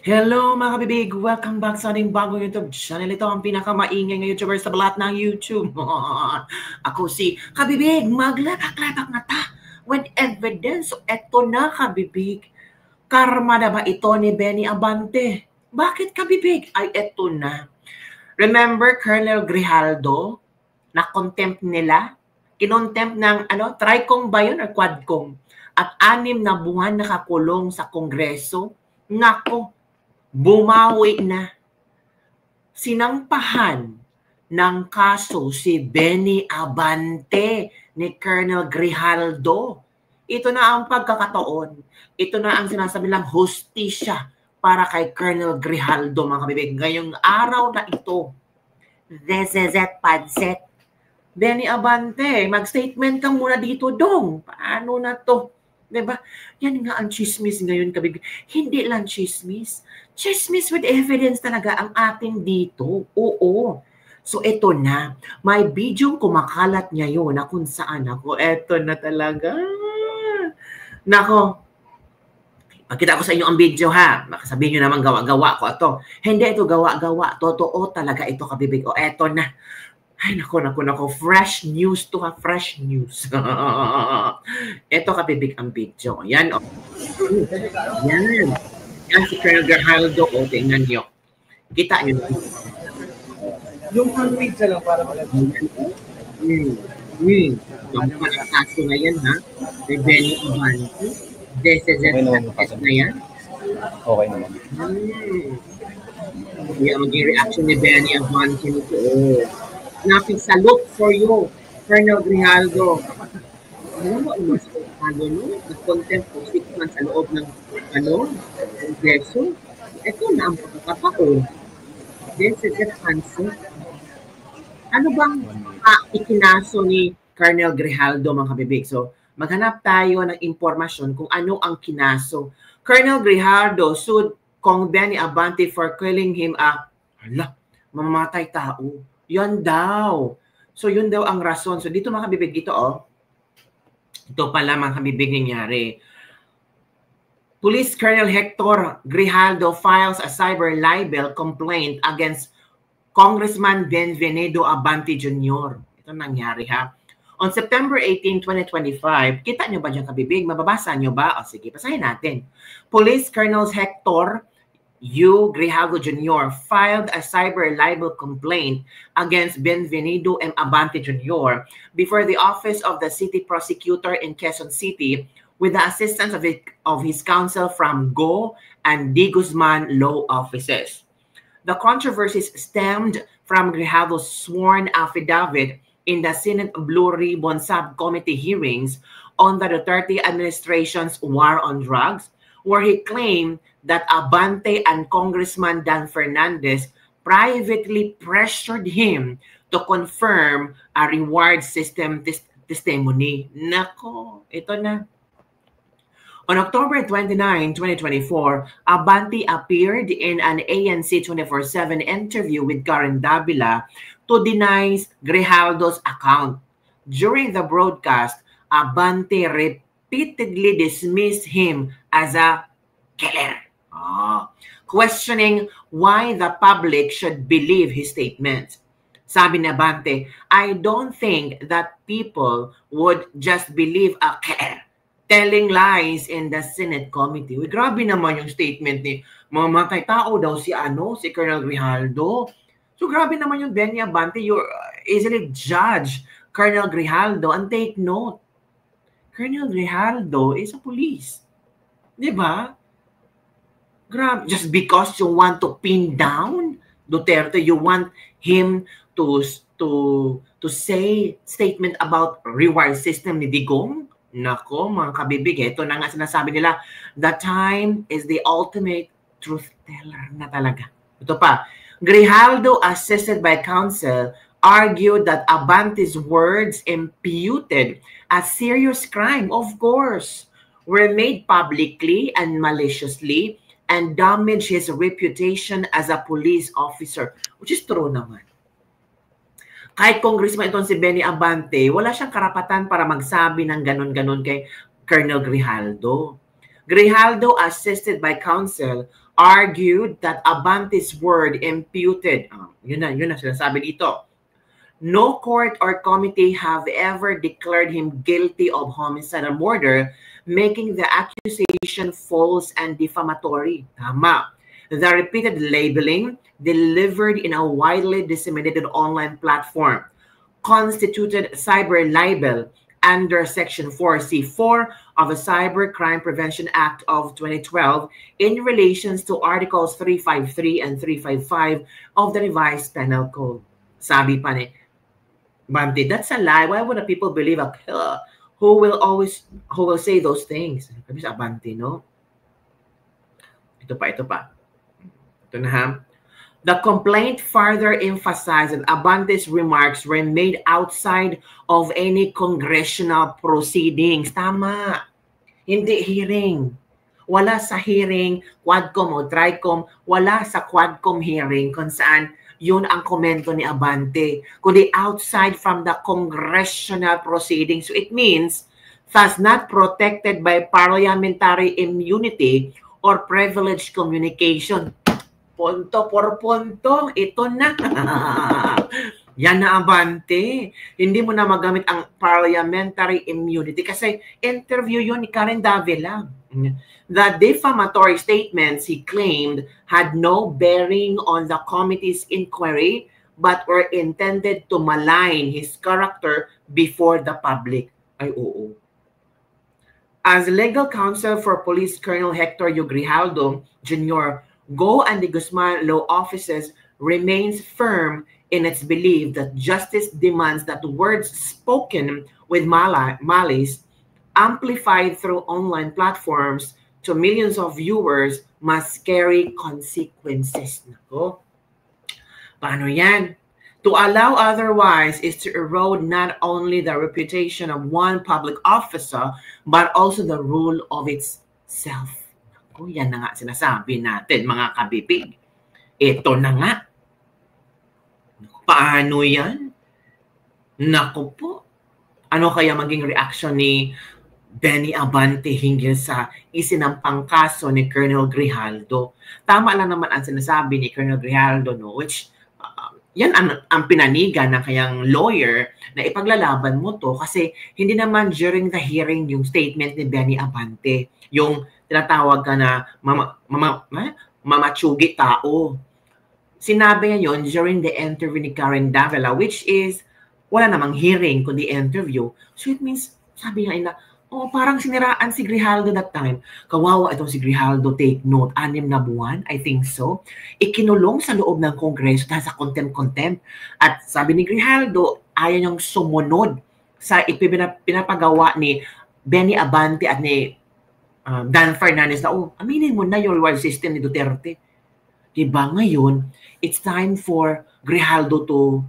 Hello mga kabibig! Welcome back sa ating bagong YouTube channel. Ito ang pinakamaingay na YouTuber sa balat ng YouTube. Ako si Kabibig, maglatak-latak na ta with evidence. So, eto na kabibig. Karma na ba ito ni Benny Abante? Bakit kabibig? Ay eto na. Remember Colonel Grijaldo? Na contempt nila? Kinontempt ng tricong ba yun or quadcong? At 6 na buwan nakakulong sa Kongreso? Nako! Bumawi na. Sinampahan ng kaso si Benny Abante ni Colonel Grijaldo. Ito na ang pagkakataon. Ito na ang sinasabi lang hustisya para kay Colonel Grijaldo, mga kabibig. Ngayong araw na ito, this is it, Pansit. Benny Abante, mag-statement ka muna dito, dong. Paano na to? Diba? Yan nga ang chismis ngayon, kabibig. Hindi lang chismis. Chismis with evidence talaga ang atin dito. Oo. So, ito na. May video kumakalat ngayon na kung saan ako. Ito na talaga. Nako. Pagkita ko sa inyo ang video, ha? Makasabihin nyo naman gawa-gawa ko ito. Hindi ito gawa-gawa. Totoo talaga ito, kabibig. O, ito na. Ay, nako. Fresh news to ha. Fresh news. Ito, kabibig, ang video. Yan, o. Yan. Yan si Colonel Grijaldo, o, tingnan nyo. Kita nyo. Yung handmade siya lang para malagyan. Yung kaso na yan, ha? May Benny Abante. Desizet na yan. Okay naman. Yung maging reaction ni Benny Abante nito. Oh. Naping salute for you, Colonel Grijaldo. Alam mo, mas nag-contempt po 6 months sa loob ng Kongreso. Ito na ang pagkakataon. This is it, Hansen. Ano bang ikinaso ni Colonel Grijaldo, mga kabibig? So, maghanap tayo ng impormasyon kung ano ang kinaso. Colonel Grijaldo sued Kong Benny Abante for killing him mamamatay tao. Yan daw. So, yun daw ang rason. So, dito mga kabibig, dito, ito pala mga kabibig nangyari. Police Colonel Hector Grijaldo files a cyber libel complaint against Congressman Benvenido Abante Jr. Ito nangyari, ha. On September 18, 2025, kita nyo ba dyan kabibig? Mababasa nyo ba? O sige, pasahin natin. Police Colonel Hector Grijaldo Jr. filed a cyber libel complaint against Benvenido M. Abante Jr. before the Office of the City Prosecutor in Quezon City with the assistance of his counsel from GO and D. Guzman law offices. The controversies stemmed from Grijaldo's sworn affidavit in the Senate Blue Ribbon Subcommittee hearings on the Duterte administration's war on drugs, where he claimed that Abante and Congressman Dan Fernandez privately pressured him to confirm a reward system testimony. Nako, ito na. On October 29, 2024, Abante appeared in an ANC 24/7 interview with Karen Davila to deny Grijaldo's account. During the broadcast, Abante repeatedly dismissed him as a killer, questioning why the public should believe his statements. Sabi ni Abante, I don't think that people would just believe a killer telling lies in the Senate committee. Uy, grabe naman yung statement ni mamatay tao daw si Colonel Grijaldo. So grabe naman yung Benny Abante. You easily judge Colonel Grijaldo and take note. Colonel Grijaldo is a police. Diba? Grabe. Just because you want to pin down Duterte, you want him to say statement about reward system ni Digong? Nako, mga kabibig, ito na nga sinasabi nila, the time is the ultimate truth teller na talaga. Ito pa, Grijaldo, assisted by counsel, argued that Abante's words imputed a serious crime, of course, were made publicly and maliciously and damaged his reputation as a police officer, which is true naman. Kahit congressman itong si Benny Abante, wala siyang karapatan para magsabi ng ganon-ganon kay Colonel Grijaldo. Grijaldo, assisted by counsel, argued that Abante's word imputed, yun na sinasabi dito, no court or committee have ever declared him guilty of homicide or murder, making the accusation false and defamatory. Tama. The repeated labeling delivered in a widely disseminated online platform constituted cyber libel under Section 4C4 of the Cybercrime Prevention Act of 2012 in relations to Articles 353 and 355 of the Revised Penal Code. Sabi pa ni Bante, that's a lie. Why would the people believe a killer who will say those things? Sabi sa Bante, no? Ito pa. Ito na ha. The complaint further emphasized that Abante's remarks were made outside of any congressional proceedings. Tama. Hindi hearing. Wala sa hearing, Quadcom o Tricom, wala sa Quadcom hearing kung saan yun ang komento ni Abante, kundi outside from the congressional proceedings. So it means, thus not protected by parliamentary immunity or privileged communication. Punto por punto, ito na. Yan na, Abante. Hindi mo na magamit ang parliamentary immunity kasi interview yun ni Karen Davila. The defamatory statements he claimed had no bearing on the committee's inquiry but were intended to malign his character before the public. Ay, oo. As legal counsel for Police Colonel Hector U. Grijaldo Jr., Go and the Guzman Law Offices remains firm in its belief that justice demands that words spoken with malice, amplified through online platforms to millions of viewers, must carry consequences. Nako. Paano yan? To allow otherwise is to erode not only the reputation of one public officer, but also the rule of itself. Naku, yan na nga sinasabi natin, mga kabibig. Ito na nga. Paano yan? Naku po. Ano kaya maging reaction ni Benny Abante hinggil sa isinampang kaso ni Colonel Grijaldo? Tama lang naman ang sinasabi ni Colonel Grijaldo, no? Which, yan ang pinanigan ng kayang lawyer na ipaglalaban mo to kasi hindi naman during the hearing yung statement ni Benny Abante, yung tinatawag ka na mamatsugi tao. Sinabi niya yun during the interview ni Karen Davila, which is wala namang hearing kundi interview. So it means, sabi niya parang siniraan si Grijaldo that time. Kawawa itong si Grijaldo, take note, 6 na buwan, I think so. Ikinulong sa loob ng Kongreso dahil sa contempt. At sabi ni Grijaldo, ayaw niyang sumunod sa pinapagawa ni Benny Abante at ni Dan Fernandez na, aminin mo na yung reward system ni Duterte. Diba ngayon, it's time for Grijaldo to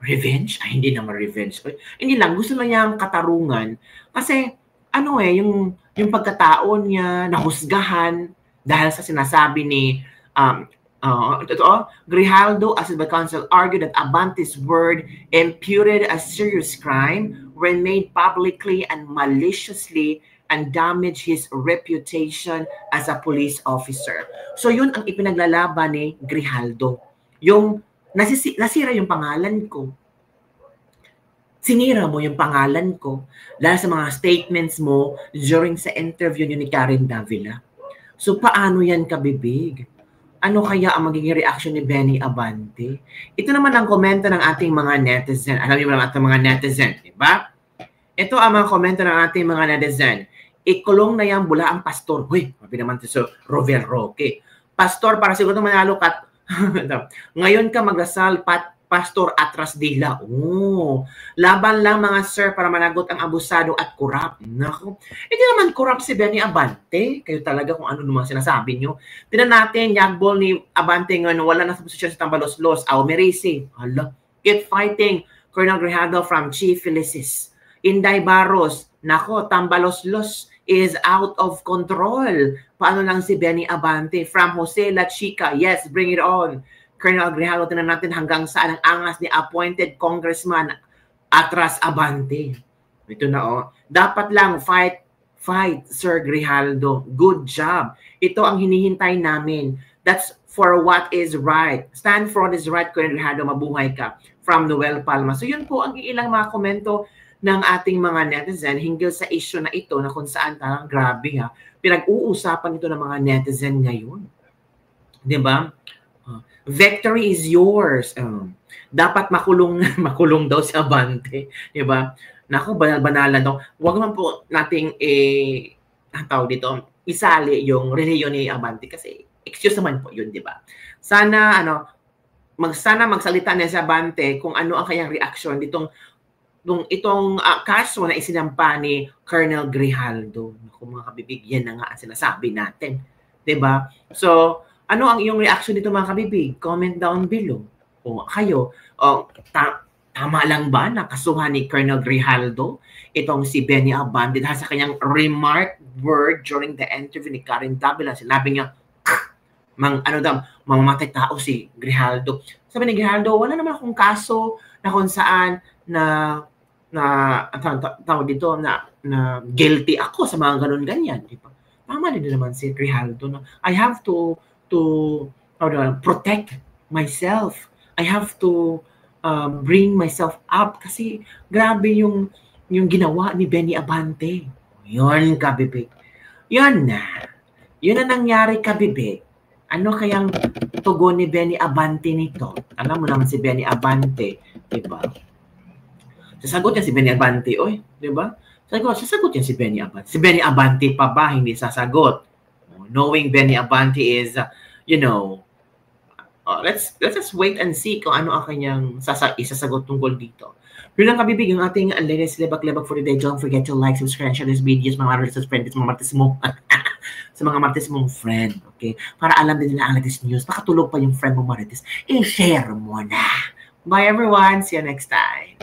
revenge? Ay, hindi naman revenge. Hindi lang, gusto lang niyang katarungan. Kasi, yung pagkataon niya, nahusgahan dahil sa sinasabi ni Grijaldo, as the counsel argued that Abante's word imputed a serious crime when made publicly and maliciously and damage his reputation as a police officer. So yun ang ipinaglalaban ni Grijaldo. Yung nasira yung pangalan ko. Sinira mo yung pangalan ko dahil sa mga statements mo during sa interview ni Karen Davila. So paano yan, kabibig? Ano kaya ang magiging reaction ni Benny Abante? Ito naman ang komento ng ating mga netizen. Alam niyo naman ating mga netizen, di ba? Ito ang mga komento ng ating mga netizen. Ikulong na yan bula ang pastor. Huy, mabi naman ito sa Rover Roque. Pastor, para siguro manalo ka. Ngayon ka magdasal, Pastor Atras Dila. Laban lang mga sir para managot ang abusado at corrupt. Naku, hindi naman corrupt si Benny Abante. Kayo talaga kung ano naman sinasabi nyo. Tinan natin, yagbol ni Abante ngayon, wala na sa posisyon sa Tambalos-Los. Merisi. Hala, keep fighting. Colonel Grijaldo from Chief Felicis. Inday Barros. Nako, Tambalos-Los is out of control. Paano lang si Benny Abante? From Jose La Chica, yes, bring it on. Colonel Grijaldo, tinan natin hanggang saan ang angas ni appointed Congressman Atras Abante. Ito na Dapat lang Fight, Sir Grijaldo. Good job. Ito ang hinihintay namin. That's for what is right. Stand for what is right, Colonel Grijaldo. Mabuhay ka. From Noel Palma. So yun po ang ilang mga komento ng ating mga netizen hinggil sa issue na ito na kung saan parang grabe ha. Pinag-uusapan ito ng mga netizen ngayon. Diba? Victory is yours. Dapat makulong daw si Abante. Diba? Naku, banal-banalan daw. Huwag naman po nating tawag dito, isali yung reliyon ni Abante kasi excuse naman po yun, diba? Sana, sana magsalita na si Abante kung ano ang kanyang reaction itong kaso na isinampa ni Colonel Grijaldo. Naku, mga kabibig, yan na nga ang sinasabi natin. Diba? So, ano ang iyong reaction dito mga kabibig? Comment down below. O kayo, tama lang ba na kasuhan ni Colonel Grijaldo itong si Benny Abante dahil sa kanyang remark word during the interview ni Karen Davila? Sinabi niya, mamamatay tao si Grijaldo. Sabi ni Grijaldo, wala naman akong kaso na kung saan tawag dito na guilty ako sa mga ganun-ganyan. Diba? Tama din naman si Grijaldo. No? I have to protect myself. I have to bring myself up kasi grabe yung ginawa ni Benny Abante. Yun, kabibig. Yun na. Yun na nangyari, kabibig. Ano kayang tugon ni Benny Abante nito? Alam mo naman si Benny Abante, diba? Sasagot niya si Benny Abante, oy, diba? Sasagot niya si Benny Abante. Si Benny Abante pa ba hindi sasagot? Knowing Benny Abante is, let's just wait and see kung ano ang kanyang isasagot tungkol dito. Yun lang kabibig, yung ating latest lebak-lebak for today. Don't forget to like, subscribe, and share this videos, mga marites friends, mga marites mo, sa mga marites mong friend, okay? Para alam din nila ang latest news. Makatulog pa yung friend mo marites, i-share mo na. Bye everyone, see you next time.